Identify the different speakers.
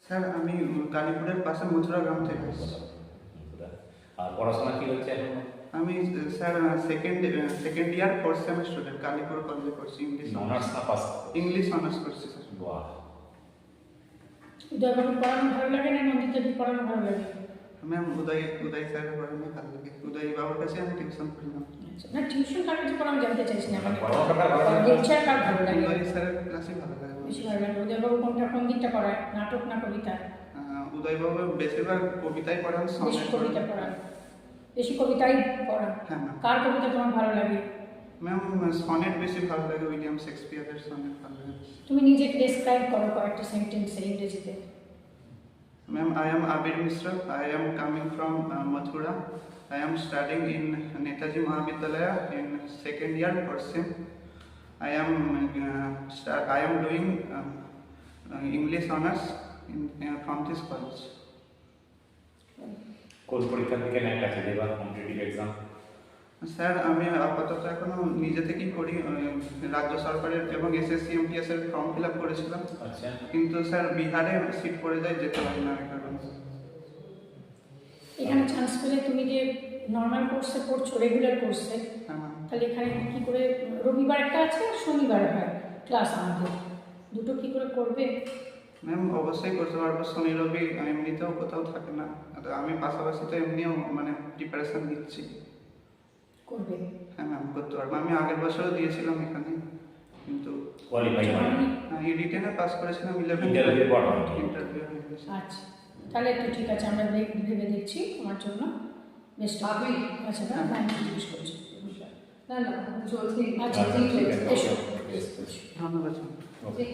Speaker 1: Sir আমি কালীপুরের পাশে মথুরা গ্রাম থেকে এসেছি।
Speaker 2: আর পড়াশোনা কি হচ্ছে এখন?
Speaker 1: আমি sir second year fourth semester student, Kalipur কলেজে করছি।
Speaker 2: অনার্স না পাস?
Speaker 1: ইংলিশ অনার্স করছি স্যার।
Speaker 2: বাহ।
Speaker 3: উদয়বাবু পড়ানো ভালো লাগে না নন্দিতাদি পড়ানো ভালো লাগে?
Speaker 1: ম্যাম উদয় স্যারের পড়ানো ভালো লাগে। উদয় বাবুর কাছে আমি টিউশন পড়লাম।
Speaker 3: আচ্ছা, না টিউশন কার কাছে পড়ানো জানতে চাইছি না, মানে
Speaker 2: পড়ানোটা ভালো লাগে?
Speaker 3: লেকচার কার ভালো লাগে?
Speaker 1: উদয় স্যারের ক্লাসে ভালো লাগে।
Speaker 3: বেশি ভালো লাগে উদয়বাবু কোন দিকটা পড়ায়, নাটক না কবিতা?
Speaker 1: উদয় বাবু বেশিরভাগ কবিতাই পড়ান,
Speaker 3: বেশি কবিতা পড়ান, বেশি কবিতাই পড়ান।
Speaker 1: হ্যাঁ ম্যাম।
Speaker 3: কার কবিতা তোমার ভালো লাগে?
Speaker 1: ম্যাম সনেট বেশি ভালো লাগে, উইলিয়াম শেক্সপিয়ারের সনেট ভালো লাগে।
Speaker 3: তুমি নিজেকে ডেসক্রাইব করো কয়েকটা সেন্টেন্সে ইংরেজিতে।
Speaker 1: Ma'am, I am Abir Misra. I am coming from Mathura. I am studying in Netaji Mahavidyalaya in second year first sem. I am doing English honors from this college.
Speaker 2: কোন পরীক্ষার দিকে ন্যাক আছে এবার কম্পিটিটিভ এক্সাম?
Speaker 1: স্যার আমি আপাতত এখনো নিজে থেকেই করি, রাজ্য সরকারের এবং এসএসসি এমটিএস এর ফর্ম ফিল আপ করেছিলাম।
Speaker 2: আচ্ছা।
Speaker 1: কিন্তু স্যার বিহারে সিট পড়ে যায়, যেতে পারি না এই কারণে।
Speaker 3: এখানে চান্স পেলে তুমি যে নর্মাল কোর্সে পড়ছো, রেগুলার কোর্সে,
Speaker 1: হ্যাঁ ম্যাম।
Speaker 3: তাহলে এখানে কি করে রবিবার একটা আছে আর শনিবার হয় ক্লাস আমাদের, দুটো কি করে করবে?
Speaker 1: ম্যাম অবশ্যই করতে পারবো। শনি রবি এমনিতেও কোথাও থাকে না, তো আমি পাশাপাশি তো এমনিও মানে প্রিপারেশন দিচ্ছি।
Speaker 3: করবে?
Speaker 1: হ্যাঁ ম্যাম করতে পারবো। আমি আগের বছরও দিয়েছিলাম এখানে, কিন্তু
Speaker 2: কোয়ালিফাই হয়নি।
Speaker 1: রিটেনে পাস করেছিলাম 11
Speaker 2: ইন্টারভিউ পর হয়নি।
Speaker 1: ইন্টারভিউ হয়ে গেছে।
Speaker 3: আচ্ছা, তাহলে তো ঠিক আছে, আমরা ভেবে দেখছি তোমার জন্য বেস্ট। আচ্ছা, না আমি জিজ্ঞেস করছি।
Speaker 4: না চলছে।
Speaker 3: আচ্ছা,
Speaker 2: ঠিক আছে।
Speaker 3: এসো।
Speaker 1: ধন্যবাদ।
Speaker 2: ওকে।